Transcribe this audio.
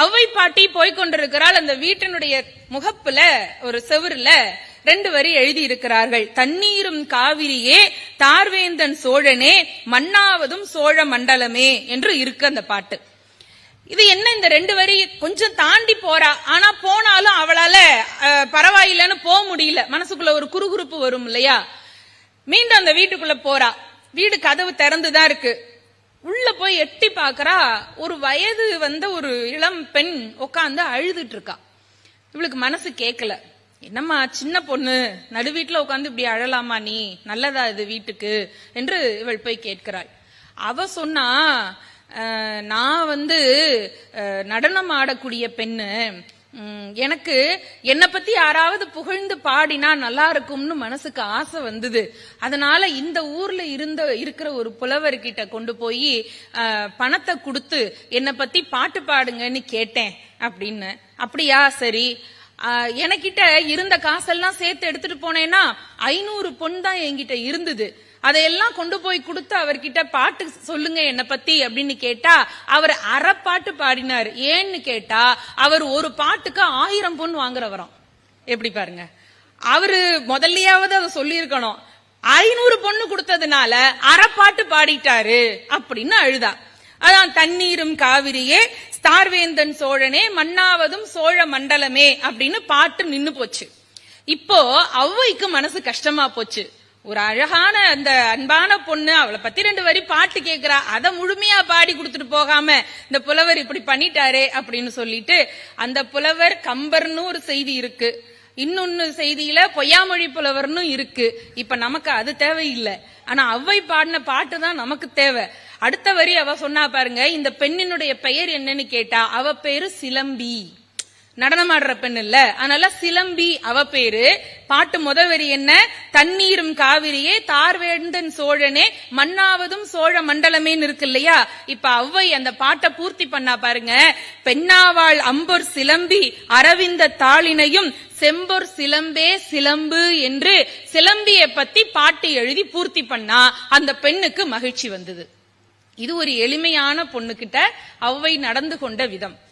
அவ்வை பாட்டி போய்கொண்டிருக்கிறாள். அந்த வீட்டினுடைய முகப்புல ஒரு செவுருல 2 வரி எழுதி இருக்கிறார்கள். தண்ணீரும் காவிரியே, தார்வேந்தன் சோழனே, மன்னாவதும் சோழ மண்டலமே என்று இருக்கு அந்த பாட்டு. இது என்ன, இந்த 2 வரி கொஞ்சம் தாண்டி போறா. ஆனா போனாலும் அவளால பரவாயில்லன்னு போக முடியல. மனசுக்குள்ள ஒரு குறுகுறுப்பு வரும் இல்லையா? மீண்டும் அந்த வீட்டுக்குள்ள போறா. வீடு கதவு திறந்துதான் இருக்கு. உள்ள போய் எட்டி பாக்குறா. ஒரு வயது வந்த ஒரு இளம் பெண் உட்கார்ந்து அழுதுட்டு இருக்கா. இவளுக்கு மனசு கேட்கல. என்னம்மா சின்ன பொண்ணு, நடு வீட்டுல உட்கார்ந்து இப்படி அழலாமா, நீ நல்லதா இது வீட்டுக்கு என்று இவள் போய் கேட்கிறாள். அவ சொன்னா, நான் நடனம் ஆடக்கூடிய பெண்ணு, எனக்கு என்னை பத்தி யாராவது புகழ்ந்து பாடினா நல்லா இருக்கும்னு மனசுக்கு ஆசை வந்தது. அதனால இந்த ஊர்ல இருக்கிற ஒரு புலவர்கிட்ட கொண்டு போய் பணத்தை கொடுத்து என்னை பத்தி பாட்டு பாடுங்கன்னு கேட்டேன் அப்படின்னு. அப்படியா, சரி. எனக்கிட்ட இருந்த காசெல்லாம் சேர்த்து எடுத்துட்டு போனேன்னா 500 பொன் தான் என்கிட்ட இருந்தது. அதையெல்லாம் கொண்டு போய் கொடுத்து அவர்கிட்ட பாட்டு சொல்லுங்க என்ன பத்தி அப்படின்னு கேட்டா அவர் அரை பாட்டு பாடினார். ஏன்னு கேட்டா அவர் ஒரு பாட்டுக்கு 1000 பொன் வாங்குறவராம். எப்படி பாருங்க, அவரு முதல்லயாவது அதை சொல்லி இருக்கணும். 500 பொண்ணு கொடுத்ததுனால அரை பாட்டு பாடிட்டாரு அப்படின்னு அழுதா. அதான் தண்ணீரும் காவிரியே, தார்வேந்தன் சோழனே, மன்னாவதும் சோழ மண்டலமே அப்படின்னு பாட்டு நின்னு போச்சு. இப்போ ஔவைக்கு மனசு கஷ்டமா போச்சு. ஒரு அழகான அந்த அன்பான பொண்ணு, அவளை பத்தி 2 வரி பாட்டு கேட்கிறா. அதை முழுமையா பாடி கொடுத்துட்டு போகாம இந்த புலவர் இப்படி பண்ணிட்டாரே அப்படின்னு சொல்லிட்டு, அந்த புலவர் கம்பர்னு ஒரு செய்தி இருக்கு, இன்னொன்னு செய்தியில பொய்யாமொழி புலவர்னு இருக்கு. இப்ப நமக்கு அது தேவையில்லை. ஆனா ஔவை பாடின பாட்டு தான் நமக்கு தேவை. அடுத்த வரி அவ சொன்னா பாருங்க, இந்த பெண்ணினுடைய பெயர் என்னன்னு கேட்டா அவ பேரு சிலம்பி. நடனமாடுற பெண் இல்ல, அதனால சிலம்பி அவ பேரு. பாட்டு முதல் வரி என்ன, தண்ணீரும் காவிரியே, தார்வேந்தன் சோழனே, மன்னாவதும் சோழ மண்டலமேன்னு இருக்கு இல்லையா? இப்ப ஔவை அந்த பாட்டை பூர்த்தி பண்ணா பாருங்க. பெண்ணாவாள் அம்பொர் சிலம்பி அரவிந்த தாளினையும் செம்பொர் சிலம்பே சிலம்பு என்று சிலம்பியை பத்தி பாட்டு எழுதி பூர்த்தி பண்ணா அந்த பெண்ணுக்கு மகிழ்ச்சி வந்தது. இது ஒரு எளிமையான பொண்ணுகிட்ட ஔவை நடந்து கொண்ட விதம்.